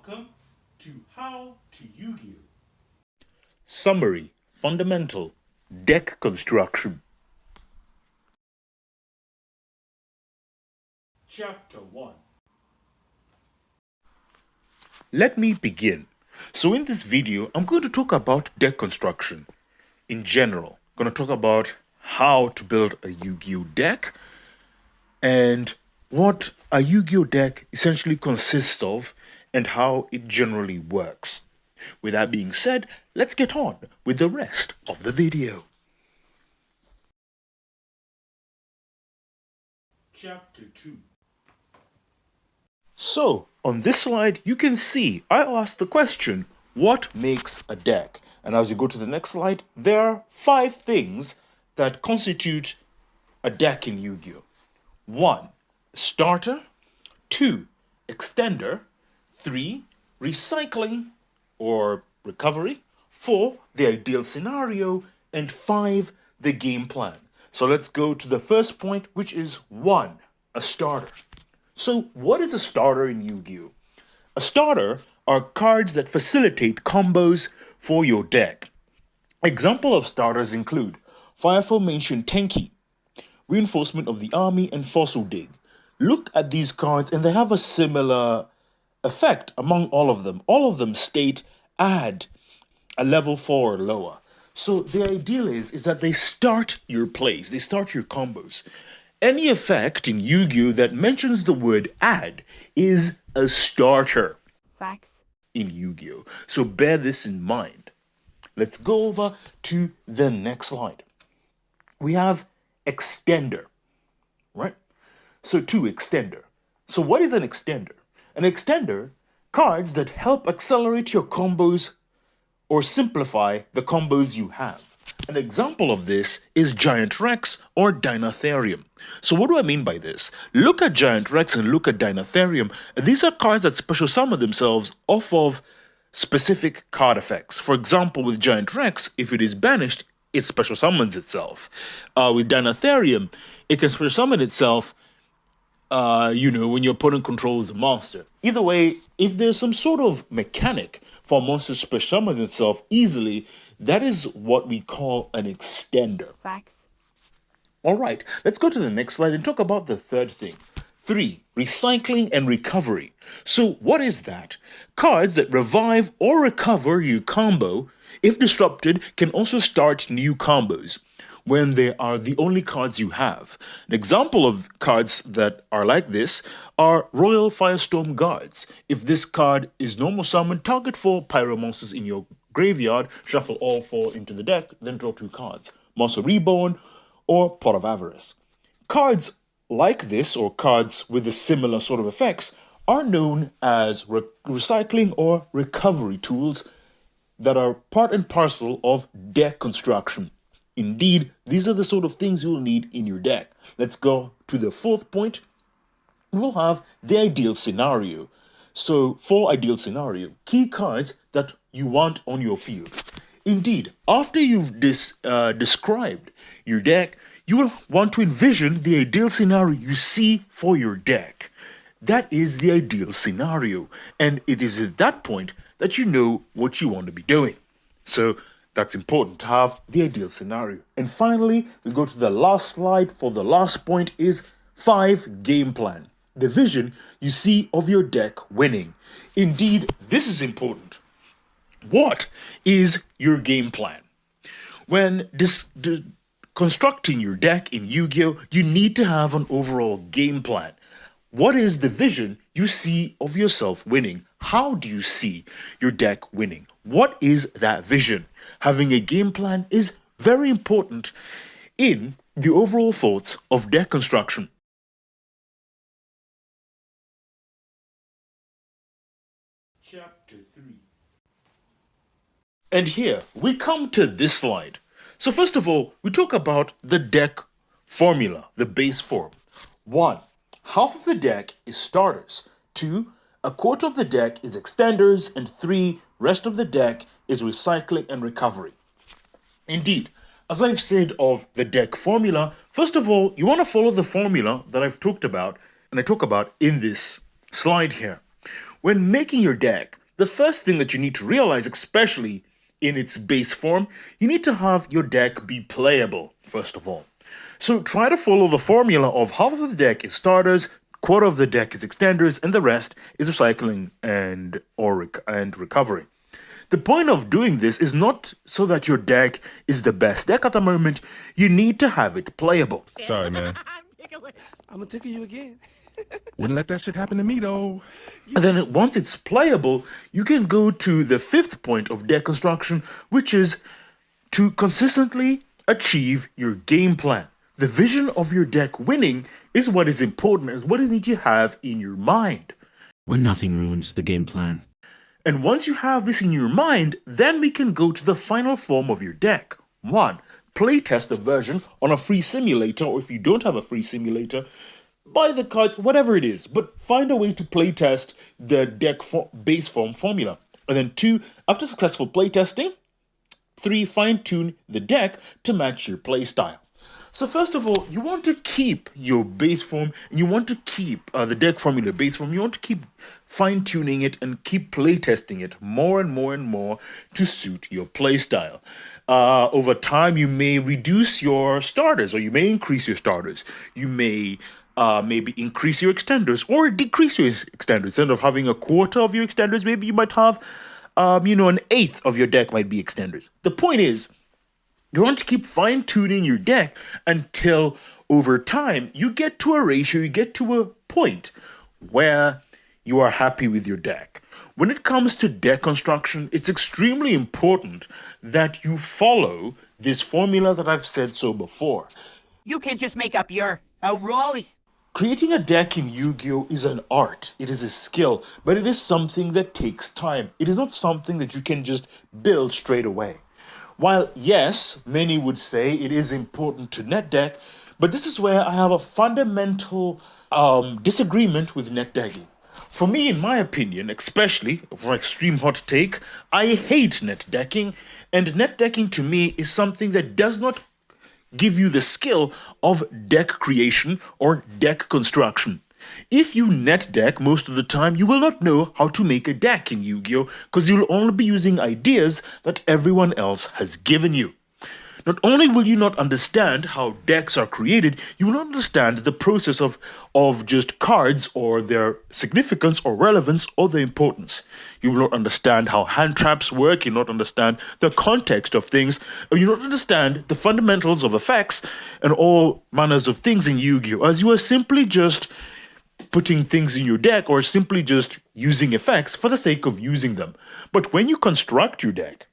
Welcome to How to Yu-Gi-Oh! Summary, Fundamental, Deck Construction. Chapter 1. Let me begin. So in this video, I'm going to talk about deck construction in general. I'm going to talk about how to build a Yu-Gi-Oh deck and what a Yu-Gi-Oh deck essentially consists of and how it generally works. With that being said, let's get on with the rest of the video. Chapter 2. So, on this slide, you can see I asked the question, what makes a deck? And as you go to the next slide, there are 5 things that constitute a deck in Yu-Gi-Oh! 1. Starter. 2. Extender. 3. Recycling or recovery. 4. The ideal scenario. And 5. The game plan. So let's go to the first point, which is 1. A starter. So what is a starter in Yu-Gi-Oh? A starter are cards that facilitate combos for your deck. Example of starters include Fire Formation Tenki, Reinforcement of the Army, and Fossil Dig. Look at these cards and they have a similar effect among all of them. All of them state add a level 4 or lower. So the ideal is that they start your plays, they start your combos. Any effect in Yu-Gi-Oh that mentions the word add is a starter. Facts. In Yu-Gi-Oh. So bear this in mind. Let's go over to the next slide. We have extender, right? So 2, extender. So what is an extender? An extender, cards that help accelerate your combos or simplify the combos you have. An example of this is Giant Rex or Dinotherium. So what do I mean by this? Look at Giant Rex and look at Dinotherium. These are cards that special summon themselves off of specific card effects. For example, with Giant Rex, if it is banished, it special summons itself. With Dinotherium, it can special summon itself when your opponent controls a monster. Either way, if there's some sort of mechanic for a monster to special summon itself easily, that is what we call an extender. Facts. All right, let's go to the next slide and talk about the third thing. 3. Recycling and recovery. So what is that? Cards that revive or recover your combo, if disrupted, can also start new combos when they are the only cards you have. An example of cards that are like this are Royal Firestorm Guards. If this card is normal summon, target 4 pyro monsters in your graveyard, shuffle all 4 into the deck, then draw 2 cards. Monster Reborn or Pot of Avarice. Cards like this, or cards with a similar sort of effects, are known as recycling or recovery tools that are part and parcel of deck construction. Indeed, these are the sort of things you'll need in your deck. Let's go to the fourth point. We'll have the ideal scenario. So for ideal scenario, key cards that you want on your field. Indeed, after you've described your deck, you will want to envision the ideal scenario you see for your deck. That is the ideal scenario, and it is at that point that you know what you want to be doing. So that's important to have the ideal scenario. And finally, we go to the last slide for the last point is 5, game plan. The vision you see of your deck winning. Indeed, this is important. What is your game plan? When constructing your deck in Yu-Gi-Oh, you need to have an overall game plan. What is the vision you see of yourself winning? How do you see your deck winning? What is that vision? Having a game plan is very important in the overall thoughts of deck construction. Chapter 3. And here we come to this slide. So first of all, we talk about the deck formula, the base form. 1. Half of the deck is starters. 2. A quarter of the deck is extenders. And 3. Rest of the deck is recycling and recovery. Indeed, as I've said of the deck formula, first of all, you want to follow the formula that I've talked about and I talk about in this slide here. When making your deck, the first thing that you need to realize, especially in its base form, you need to have your deck be playable, first of all. So try to follow the formula of half of the deck is starters, quarter of the deck is extenders, and the rest is recycling and recovery. The point of doing this is not so that your deck is the best deck at the moment. You need to have it playable. Sorry, man. I'm gonna tickle you again. Wouldn't let that shit happen to me, though. And then once it's playable, you can go to the fifth point of deck construction, which is to consistently achieve your game plan. The vision of your deck winning is what is important, is what you need to have in your mind. When nothing ruins the game plan. And once you have this in your mind, then we can go to the final form of your deck. 1. Playtest the version on a free simulator, or if you don't have a free simulator, buy the cards, whatever it is, but find a way to playtest the deck base form formula. And then 2, after successful playtesting, 3, fine-tune the deck to match your playstyle. So first of all, you want to keep your base form, and you want to keep the deck formula base form. You want to keep fine-tuning it and keep playtesting it more and more and more to suit your playstyle. Over time, you may reduce your starters, or you may increase your starters. You may maybe increase your extenders or decrease your extenders. Instead of having a quarter of your extenders, maybe you might have, an eighth of your deck might be extenders. The point is, you want to keep fine-tuning your deck until over time you get to a ratio, you get to a point where you are happy with your deck. When it comes to deck construction, it's extremely important that you follow this formula that I've said so before. You can't just make up your rules. Creating a deck in Yu-Gi-Oh! Is an art. It is a skill, but it is something that takes time. It is not something that you can just build straight away. While, yes, many would say it is important to net deck, but this is where I have a fundamental disagreement with net decking. For me, in my opinion, especially for extreme hot take, I hate net decking, and net decking to me is something that does not give you the skill of deck creation or deck construction. If you net deck most of the time, you will not know how to make a deck in Yu-Gi-Oh! Because you'll only be using ideas that everyone else has given you. Not only will you not understand how decks are created, you will not understand the process of just cards or their significance or relevance or their importance. You will not understand how hand traps work, you will not understand the context of things, or you will not understand the fundamentals of effects and all manners of things in Yu-Gi-Oh! As you are simply just putting things in your deck or simply just using effects for the sake of using them. But when you construct your deck,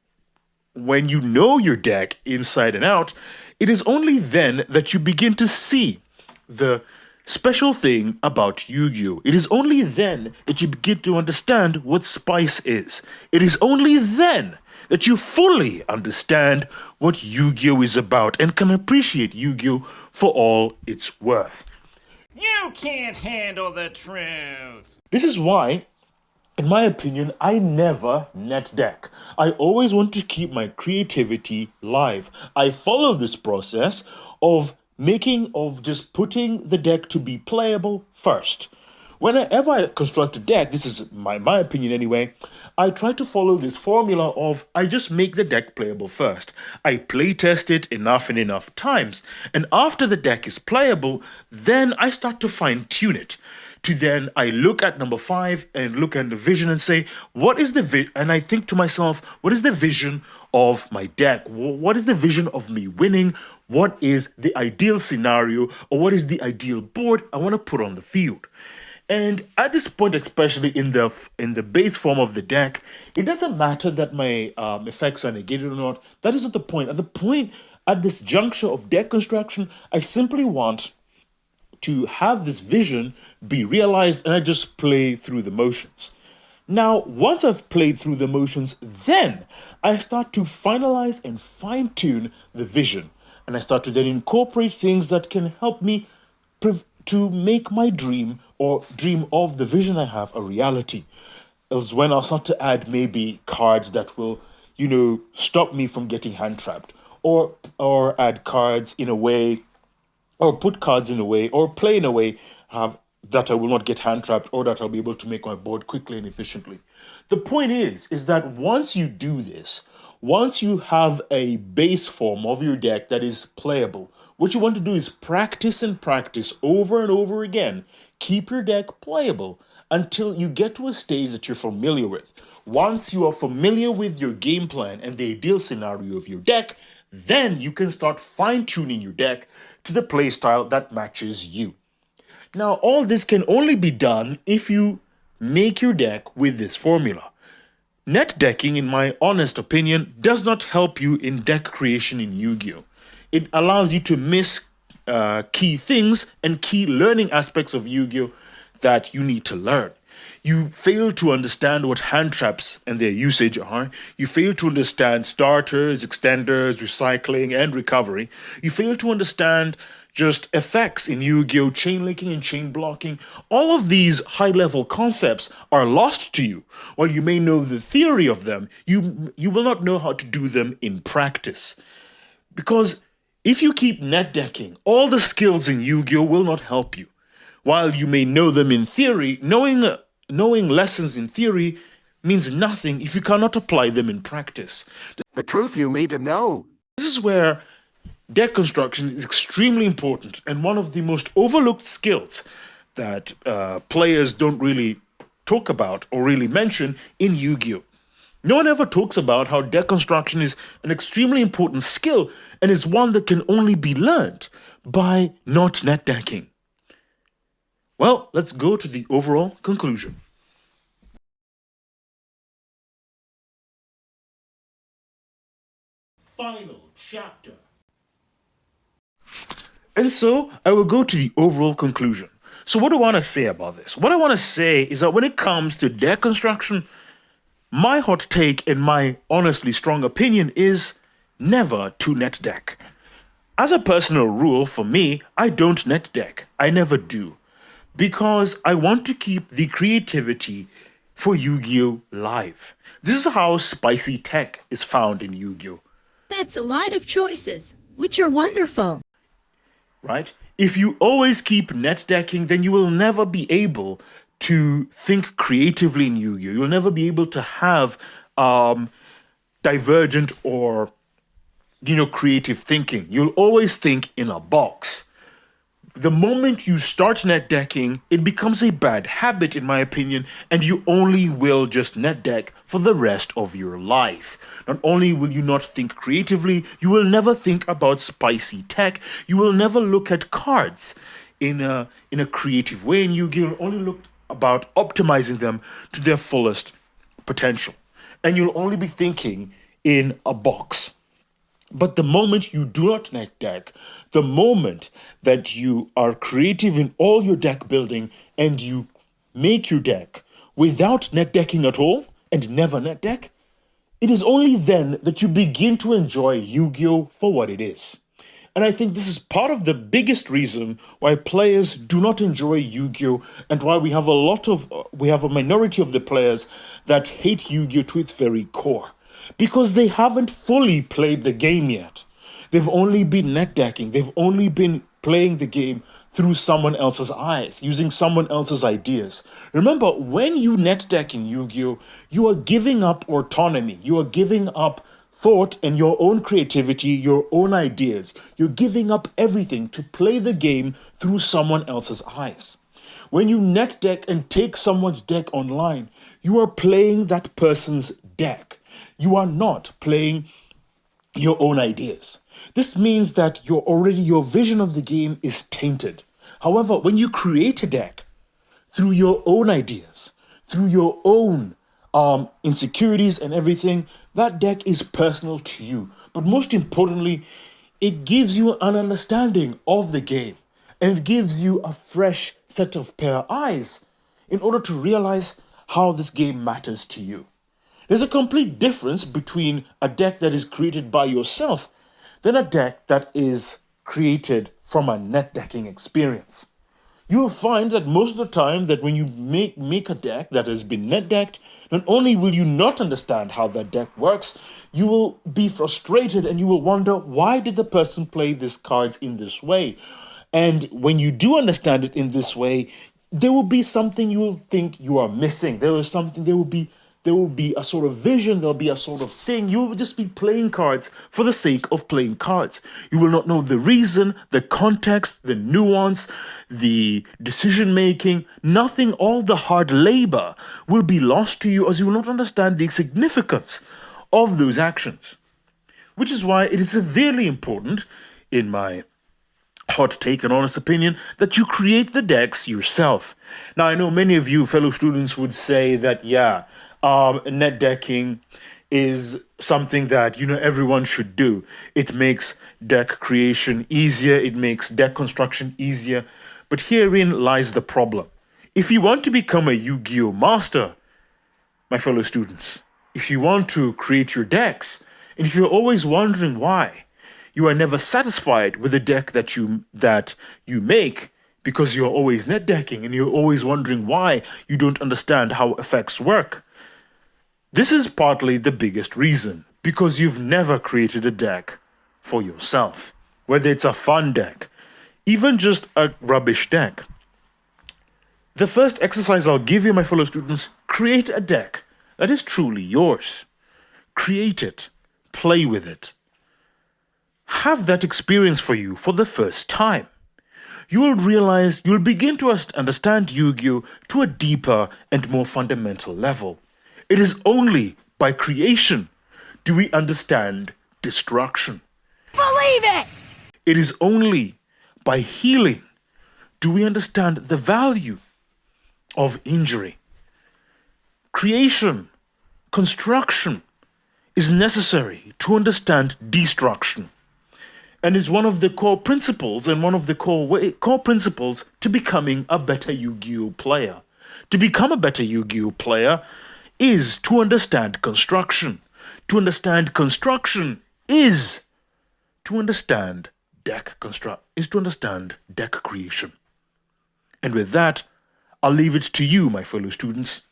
when you know your deck inside and out, it is only then that you begin to see the special thing about Yu-Gi-Oh! It is only then that you begin to understand what spice is. It is only then that you fully understand what Yu-Gi-Oh! Is about and can appreciate Yu-Gi-Oh! For all it's worth. You can't handle the truth. This is why, in my opinion, I never net deck. I always want to keep my creativity live. I follow this process of just putting the deck to be playable first. Whenever I construct a deck, this is my opinion anyway, I try to follow this formula of I just make the deck playable first. I play test it enough and enough times, and after the deck is playable, then I start to fine tune it. To then I look at number 5 and look at the vision and say, what is the and I think to myself, what is the vision of my deck? What is the vision of me winning? What is the ideal scenario, or what is the ideal board I want to put on the field? And at this point, especially in the base form of the deck, it doesn't matter that my effects are negated or not. That is not the point. At this juncture of deck construction, I simply want to have this vision be realized, and I just play through the motions. Now, once I've played through the motions, then I start to finalize and fine-tune the vision. And I start to then incorporate things that can help me to make my dream or dream of the vision I have a reality. Is when I'll start to add maybe cards that will, stop me from getting hand trapped, or add cards in a way, or put cards in a way, or play in a way, have that I will not get hand trapped or that I'll be able to make my board quickly and efficiently. The point is that once you do this, once you have a base form of your deck that is playable, what you want to do is practice and practice over and over again. Keep your deck playable until you get to a stage that you're familiar with. Once you are familiar with your game plan and the ideal scenario of your deck, then you can start fine-tuning your deck to the playstyle that matches you. Now, all this can only be done if you make your deck with this formula. Net decking, in my honest opinion, does not help you in deck creation in Yu-Gi-Oh! It allows you to miss key things and key learning aspects of Yu-Gi-Oh! That you need to learn. You fail to understand what hand traps and their usage are. You fail to understand starters, extenders, recycling, and recovery. You fail to understand just effects in Yu-Gi-Oh! Chain linking and chain blocking. All of these high-level concepts are lost to you. While you may know the theory of them, you will not know how to do them in practice. Because if you keep net decking, all the skills in Yu-Gi-Oh! Will not help you. While you may know them in theory, knowing lessons in theory means nothing if you cannot apply them in practice. The truth you need to know. This is where deck construction is extremely important and one of the most overlooked skills that players don't really talk about or really mention in Yu-Gi-Oh! No one ever talks about how deck construction is an extremely important skill and is one that can only be learned by not net decking. Well, let's go to the overall conclusion. Final chapter. And so I will go to the overall conclusion. So what do I want to say about this? What I want to say is that when it comes to deck construction, my hot take and my honestly strong opinion is never to net deck. As a personal rule for me, I don't net deck. I never do. Because I want to keep the creativity for Yu-Gi-Oh! Live. This is how spicy tech is found in Yu-Gi-Oh! That's a lot of choices, which are wonderful. Right? If you always keep net decking, then you will never be able to think creatively in Yu-Gi-Oh! You'll never be able to have divergent or creative thinking. You'll always think in a box. The moment you start net decking, it becomes a bad habit, in my opinion, and you only will just net deck for the rest of your life. Not only will you not think creatively, you will never think about spicy tech. You will never look at cards in a creative way, and you'll only look about optimizing them to their fullest potential. And you'll only be thinking in a box. But the moment you do not net deck, the moment that you are creative in all your deck building and you make your deck without net decking at all and never net deck, it is only then that you begin to enjoy Yu-Gi-Oh! For what it is. And I think this is part of the biggest reason why players do not enjoy Yu-Gi-Oh! And why we have a minority of the players that hate Yu-Gi-Oh! To its very core. Because they haven't fully played the game yet. They've only been net decking. They've only been playing the game through someone else's eyes, using someone else's ideas. Remember, when you net deck in Yu-Gi-Oh!, you are giving up autonomy. You are giving up thought and your own creativity, your own ideas. You're giving up everything to play the game through someone else's eyes. When you net deck and take someone's deck online, you are playing that person's deck. You are not playing your own ideas. This means that your vision of the game is tainted. However, when you create a deck through your own ideas, through your own insecurities and everything, that deck is personal to you. But most importantly, it gives you an understanding of the game. And it gives you a fresh set of pair of eyes in order to realize how this game matters to you. There's a complete difference between a deck that is created by yourself than a deck that is created from a net decking experience. You'll find that most of the time that when you make a deck that has been net decked, not only will you not understand how that deck works, you will be frustrated and you will wonder, why did the person play these cards in this way? And when you do understand it in this way, there will be something you will think you are missing. There will be a sort of vision, there'll be a sort of thing. You will just be playing cards for the sake of playing cards. You will not know the reason, the context, the nuance, the decision making. Nothing, all the hard labor will be lost to you, as you will not understand the significance of those actions. Which is why it is severely important, in my hot take and honest opinion, that you create the decks yourself. Now, I know many of you fellow students would say that, yeah, net decking is something that, everyone should do. It makes deck creation easier, it makes deck construction easier. But herein lies the problem. If you want to become a Yu-Gi-Oh master, my fellow students, if you want to create your decks, and if you're always wondering why you are never satisfied with the deck that you make, because you're always net decking and you're always wondering why you don't understand how effects work, this is partly the biggest reason, because you've never created a deck for yourself. Whether it's a fun deck, even just a rubbish deck. The first exercise I'll give you, my fellow students, create a deck that is truly yours. Create it. Play with it. Have that experience for you for the first time. You will realize, you'll begin to understand Yu-Gi-Oh! To a deeper and more fundamental level. It is only by creation do we understand destruction. Believe it! It is only by healing do we understand the value of injury. Creation, construction is necessary to understand destruction. And is one of the core principles and one of the core principles to becoming a better Yu-Gi-Oh player. To become a better Yu-Gi-Oh player is to understand construction. To understand construction is to understand deck creation. And with that, I'll leave it to you, my fellow students,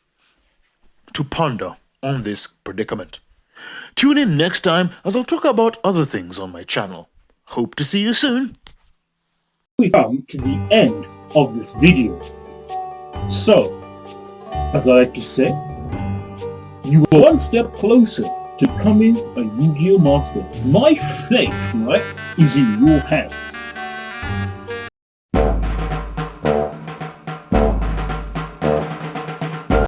to ponder on this predicament. Tune in next time as I'll talk about other things on my channel. Hope to see you soon. We come to the end of this video. So, as I like to say, you are one step closer to becoming a Yu-Gi-Oh master. My fate, right, is in your hands.